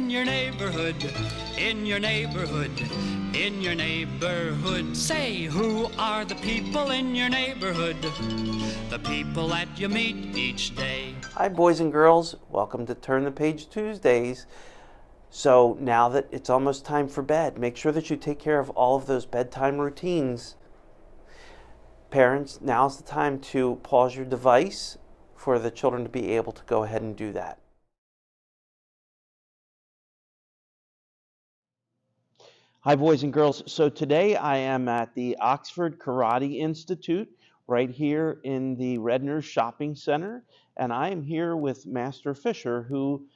in your neighborhood, in your neighborhood, in your neighborhood. Say, who are the people in your neighborhood? The people that you meet each day. Hi boys and girls, welcome to Turn the Page Tuesdays. So now that it's almost time for bed, make sure that you take care of all of those bedtime routines. Parents, now's the time to pause your device for the children to be able to go ahead and do that. Hi boys and girls, so today I am at the Oxford Karate Institute right here in the Redner Shopping Center, and I am here with Master Fisher who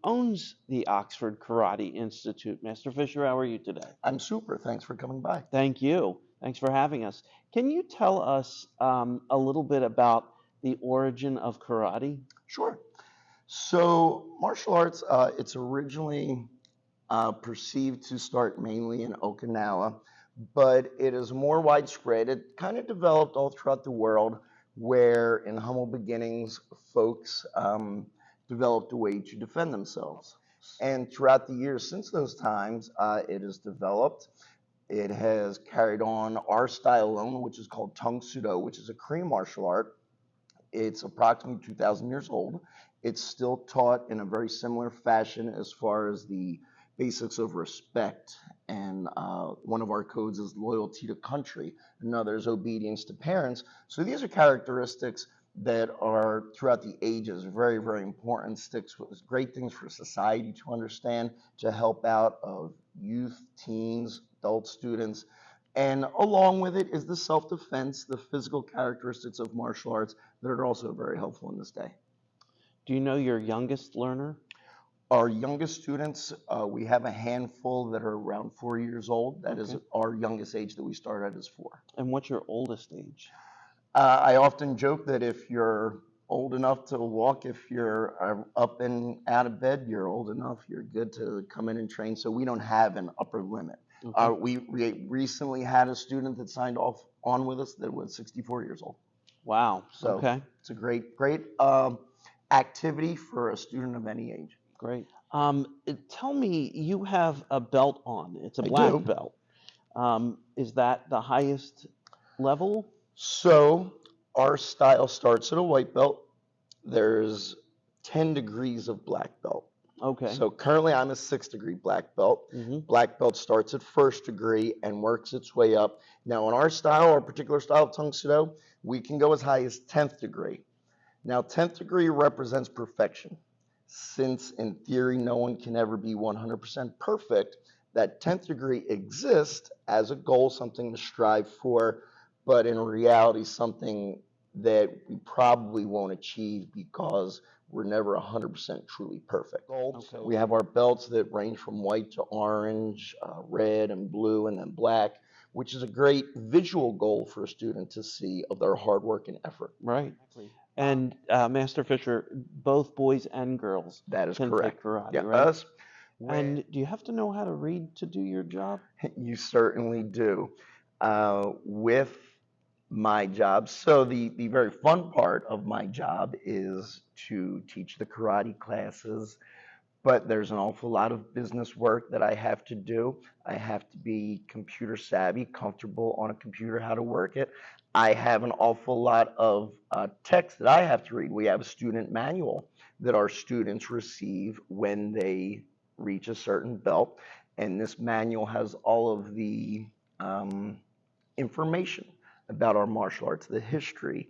owns the Oxford Karate Institute. Master Fisher, how are you today? I'm super. Thanks for coming by. Thank you. Thanks for having us. Can you tell us a little bit about the origin of karate? Sure. So martial arts, it's originally perceived to start mainly in Okinawa, but it is more widespread. It kind of developed all throughout the world where in humble beginnings, folks developed a way to defend themselves. And throughout the years since those times, it has developed. It has carried on our style alone, which is called Tang Soo Do, which is a Korean martial art. It's approximately 2,000 years old. It's still taught in a very similar fashion as far as the basics of respect. And one of our codes is loyalty to country. Another is obedience to parents. So these are characteristics that are throughout the ages very, very important. Sticks with great things for society to understand, to help out of youth, teens, adult students. And along with it is the self-defense, the physical characteristics of martial arts that are also very helpful in this day. Do you know your youngest learner? Our youngest students, we have a handful that are around 4 years old. That is our youngest age that we start at is 4. And what's your oldest age? I often joke that if you're old enough to walk, if you're up and out of bed, you're old enough, you're good to come in and train. So we don't have an upper limit. We recently had a student that signed off on with us that was 64 years old. Wow. So it's a great activity for a student of any age. Great. Tell me, you have a belt on. It's a black belt. Is that the highest level? So our style starts at a white belt. There's 10 degrees of black belt. Okay. So currently I'm a 6th-degree black belt. Black belt starts at 1st degree and works its way up. Now in our style, our particular style of Tang Soo Do, we can go as high as 10th degree. Now 10th degree represents perfection. Since in theory no one can ever be 100% perfect, that 10th degree exists as a goal, something to strive for, but in reality something that we probably won't achieve because we're never 100% truly perfect. Okay. We have our belts that range from white to orange, red and blue, and then black, which is a great visual goal for a student to see of their hard work and effort. Right. And Master Fisher, both boys and girls That is can correct. take karate, Yeah, right? And do you have to know how to read to do your job? You certainly do. With my job, so the very fun part of my job is to teach the karate classes, but there's an awful lot of business work that I have to do. I have to be computer savvy, comfortable on a computer, how to work it. I have an awful lot of text that I have to read. We have a student manual that our students receive when they reach a certain belt, and this manual has all of the information about our martial arts, the history.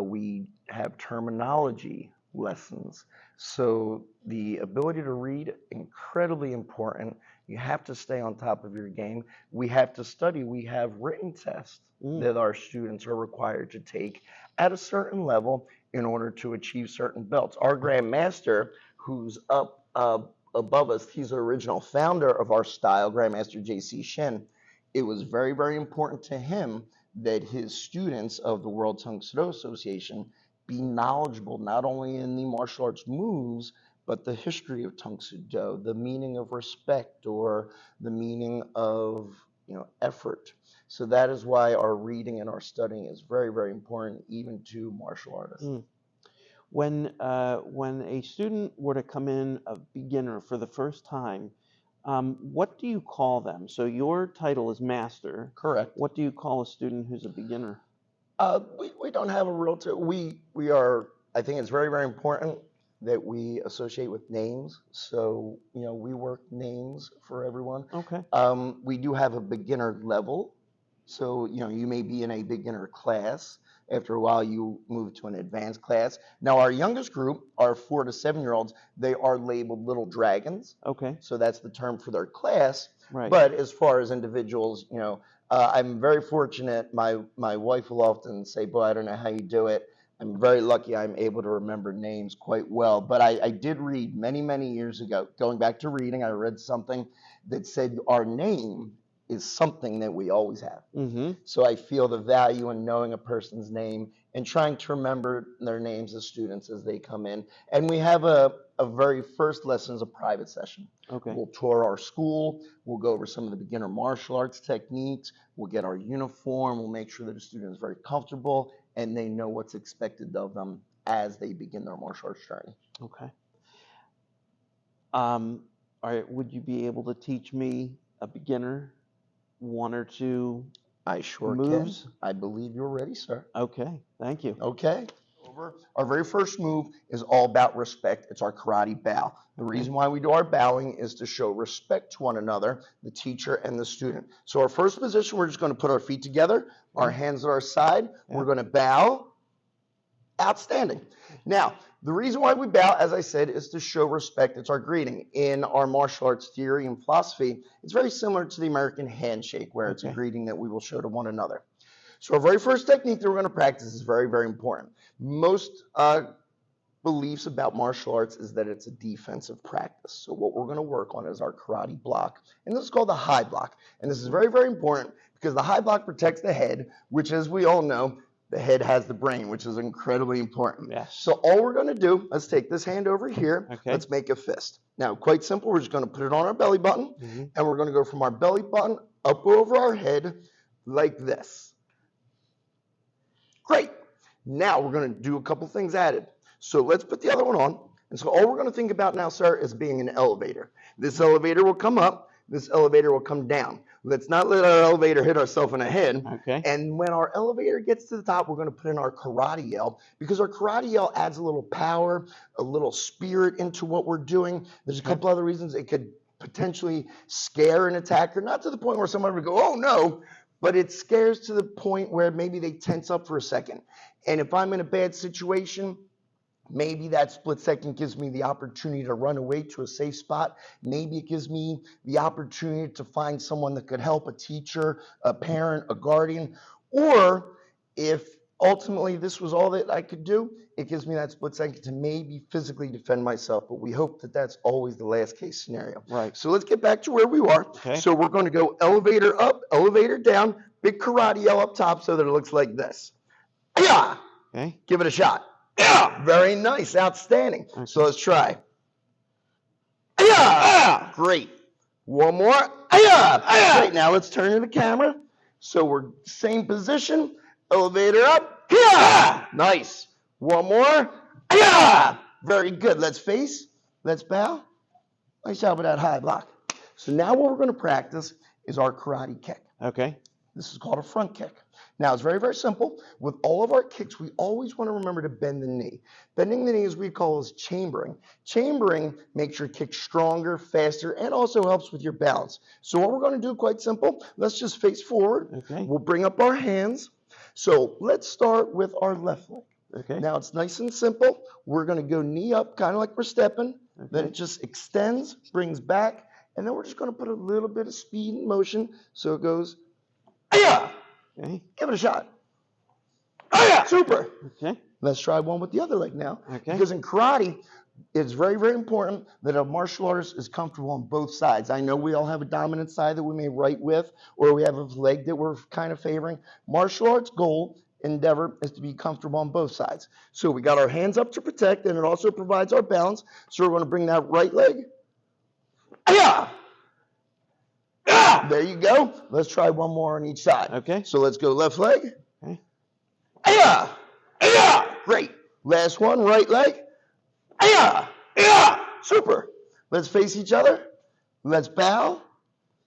We have terminology lessons. So the ability to read, incredibly important. You have to stay on top of your game. We have to study. We have written tests that our students are required to take at a certain level in order to achieve certain belts. Our Grand Master, who's up above us, he's the original founder of our style, Grandmaster J.C. Shin. It was very, very important to him that his students of the World Tang Soo Do Association be knowledgeable not only in the martial arts moves, but the history of Tang Soo Do, the meaning of respect or the meaning of effort. So that is why our reading and our studying is very, very important, even to martial artists. When a student were to come in a beginner for the first time, what do you call them? So your title is master. Correct. What do you call a student who's a beginner? We don't have a real we are, I think it's very, very important that we associate with names. So, we work names for everyone. Okay. We do have a beginner level. So, you may be in a beginner class. After a while, you move to an advanced class. Now, our youngest group, our 4 to 7-year-olds, they are labeled little dragons. Okay. So that's the term for their class. Right. But as far as individuals, I'm very fortunate. My wife will often say, "Boy, I don't know how you do it." I'm very lucky I'm able to remember names quite well. But I did read many, many years ago, going back to reading, I read something that said our name is something that we always have. Mm-hmm. So I feel the value in knowing a person's name and trying to remember their names as students as they come in. And we have a very first lesson is a private session. Okay. We'll tour our school. We'll go over some of the beginner martial arts techniques. We'll get our uniform. We'll make sure that the student is very comfortable and they know what's expected of them as they begin their martial arts journey. Okay. All right. Would you be able to teach me, a beginner, 1 or 2 I sure moves? can. I believe you're ready, sir. Okay. Thank you. Okay. Our very first move is all about respect. It's our karate bow. The reason why we do our bowing is to show respect to one another, the teacher and the student. So our first position, we're just going to put our feet together, our hands at our side. We're going to bow. Outstanding. Now, the reason why we bow, as I said, is to show respect. It's our greeting. In our martial arts theory and philosophy, it's very similar to the American handshake, where it's a greeting that we will show to one another. So our very first technique that we're going to practice is very, very important. Most beliefs about martial arts is that it's a defensive practice. So what we're going to work on is our karate block. And this is called the high block. And this is very, very important because the high block protects the head, which, as we all know, the head has the brain, which is incredibly important. Yes. So all we're going to do, let's take this hand over here. Okay. Let's make a fist. Now, quite simple. We're just going to put it on our belly button. And we're going to go from our belly button up over our head like this. Great. Now we're going to do a couple things added. So let's put the other one on. And so all we're going to think about now, sir, is being an elevator. This elevator will come up. This elevator will come down. Let's not let our elevator hit ourselves in the head. Okay. And when our elevator gets to the top, we're going to put in our karate yell, because our karate yell adds a little power, a little spirit into what we're doing. There's a couple other reasons it could potentially scare an attacker, not to the point where someone would go, "Oh no," but it scares to the point where maybe they tense up for a second. And if I'm in a bad situation, maybe that split second gives me the opportunity to run away to a safe spot. Maybe it gives me the opportunity to find someone that could help, a teacher, a parent, a guardian. Or if ultimately this was all that I could do, it gives me that split second to maybe physically defend myself. But we hope that that's always the last case scenario. Right. So let's get back to where we are. Okay. So we're going to go elevator up, elevator down, big karate yell up top so that it looks like this. Yeah. Okay. Give it a shot. Yeah, very nice, outstanding. Okay. So let's try. Yeah, great. One more. Yeah, great. Now let's turn to the camera. So we're same position. Elevator up. Yeah, nice. One more. Yeah, very good. Let's face. Let's bow. Nice job with that high block. So now what we're going to practice is our karate kick. Okay. This is called a front kick. Now, it's very, very simple. With all of our kicks, we always want to remember to bend the knee. Bending the knee, as we call, is chambering. Chambering makes your kick stronger, faster, and also helps with your balance. So what we're going to do, quite simple, let's just face forward. Okay. We'll bring up our hands. So let's start with our left leg. Okay. Now, it's nice and simple. We're going to go knee up, kind of like we're stepping. Okay. Then it just extends, brings back, and then we're just going to put a little bit of speed in motion. So it goes, yeah. Okay. Give it a shot. Oh yeah, super. Okay. Let's try one with the other leg now. Okay. Because in karate, it's very, very important that a martial artist is comfortable on both sides. I know we all have a dominant side that we may right with, or we have a leg that we're kind of favoring. Martial arts goal, endeavor, is to be comfortable on both sides. So we got our hands up to protect, and it also provides our balance. So we're going to bring that right leg. Yeah. There you go. Let's try one more on each side. Okay. So let's go left leg. Okay. Yeah. Great. Last one, right leg. Yeah, yeah, super. Let's face each other. Let's bow.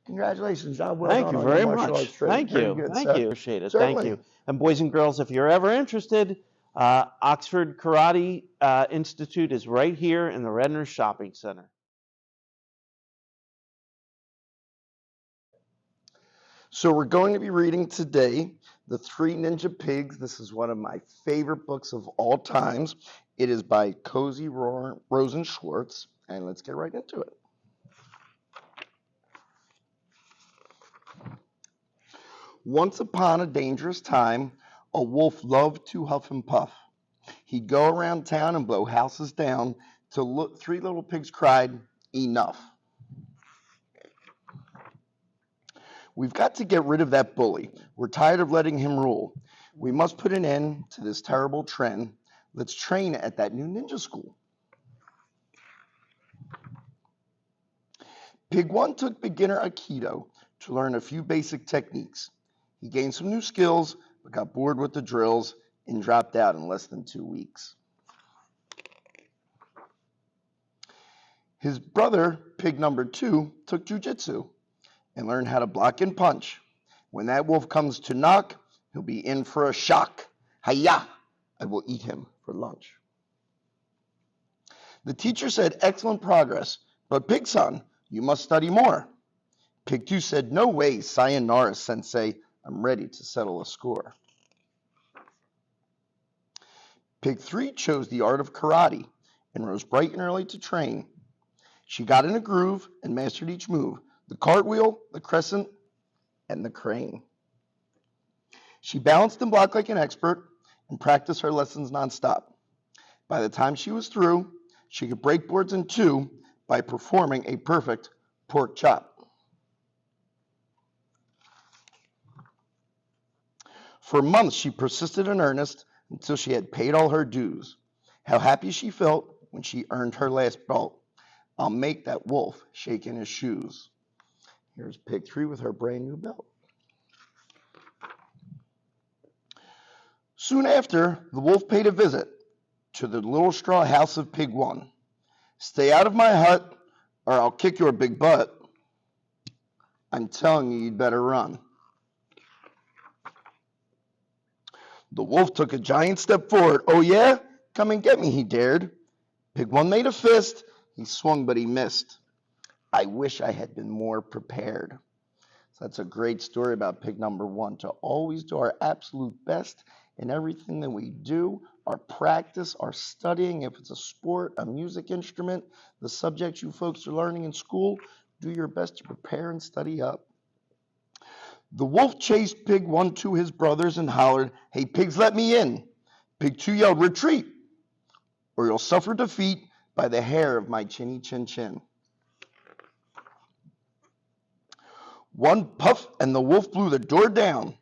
Congratulations, John. Well Thank done you on your very martial arts much. training. Thank Very you. good, Thank sir. you. Appreciate it. Thank Certainly. you. And boys and girls, if you're ever interested, Oxford Karate Institute is right here in the Redner Shopping Center. So we're going to be reading today The Three Ninja Pigs. This is one of my favorite books of all times. It is by Cozy Rosen Schwartz, and let's get right into it. Once upon a dangerous time, a wolf loved to huff and puff. He'd go around town and blow houses down till three little pigs cried, "Enough." We've got to get rid of that bully. We're tired of letting him rule. We must put an end to this terrible trend. Let's train at that new ninja school. Pig 1 took beginner Aikido to learn a few basic techniques. He gained some new skills, but got bored with the drills and dropped out in less than 2 weeks. His brother, Pig number 2, took jujitsu and learned how to block and punch. When that wolf comes to knock, he'll be in for a shock. Hi-ya! I will eat him for lunch. The teacher said, "Excellent progress, but Pig-san, you must study more." Pig 2 said, "No way, sayonara, sensei. I'm ready to settle a score." Pig 3 chose the art of karate and rose bright and early to train. She got in a groove and mastered each move, the cartwheel, the crescent, and the crane. She balanced and blocked like an expert and practiced her lessons nonstop. By the time she was through, she could break boards in two by performing a perfect pork chop. For months, she persisted in earnest until she had paid all her dues. How happy she felt when she earned her last belt. I'll make that wolf shake in his shoes. Here's Pig 3 with her brand new belt. Soon after, the wolf paid a visit to the little straw house of Pig 1. "Stay out of my hut, or I'll kick your big butt. I'm telling you, you'd better run." The wolf took a giant step forward. "Oh yeah? Come and get me," he dared. Pig 1 made a fist. He swung, but he missed. I wish I had been more prepared. So that's a great story about Pig number 1, to always do our absolute best in everything that we do, our practice, our studying, if it's a sport, a music instrument, the subjects you folks are learning in school, do your best to prepare and study up. The wolf chased Pig 1 to his brothers and hollered, "Hey, pigs, let me in." Pig 2 yelled, "Retreat, or you'll suffer defeat by the hair of my chinny chin chin." One puff and the wolf blew the door down.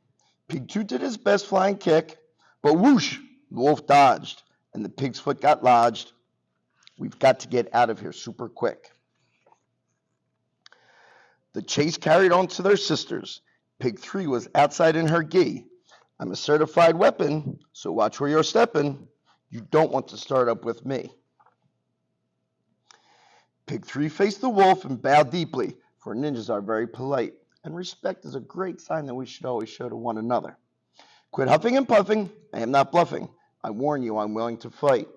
Pig 2 did his best flying kick, but whoosh, the wolf dodged and the pig's foot got lodged. We've got to get out of here super quick. The chase carried on to their sisters. Pig 3 was outside in her gi. "I'm a certified weapon, so watch where you're stepping. You don't want to start up with me." Pig 3 faced the wolf and bowed deeply, for ninjas are very polite, and respect is a great sign that we should always show to one another. "Quit huffing and puffing. I am not bluffing. I warn you, I'm willing to fight."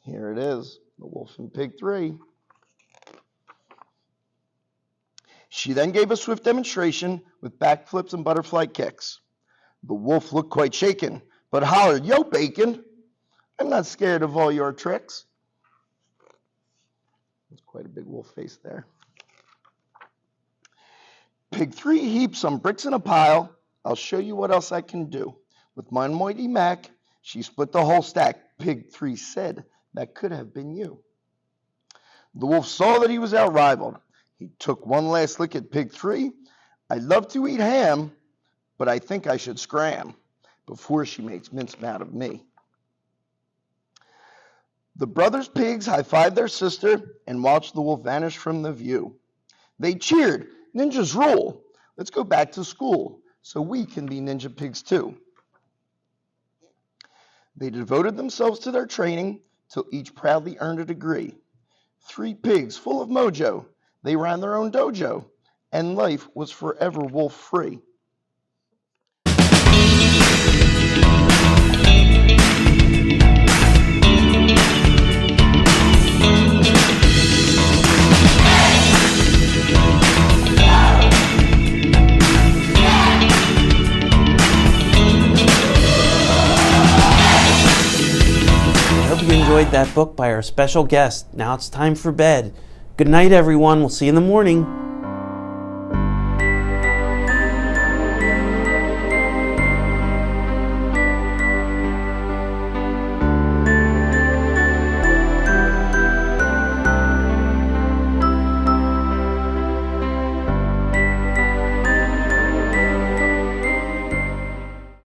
Here it is, the wolf and Pig 3. She then gave a swift demonstration with backflips and butterfly kicks. The wolf looked quite shaken, but hollered, "Yo, bacon, I'm not scared of all your tricks." That's quite a big wolf face there. Pig 3 heaped some bricks in a pile. "I'll show you what else I can do." With my mighty Mac, she split the whole stack. Pig 3 said, "That could have been you." The wolf saw that he was outrivaled. He took one last lick at Pig 3. "I'd love to eat ham, but I think I should scram before she makes mincemeat of me." The brothers pigs high-fived their sister and watched the wolf vanish from the view. They cheered, "Ninjas rule. Let's go back to school so we can be ninja pigs too." They devoted themselves to their training till each proudly earned a degree. 3 pigs full of mojo, they ran their own dojo, and life was forever wolf-free. I hope you enjoyed that book by our special guest. Now it's time for bed. Good night, everyone. We'll see you in the morning.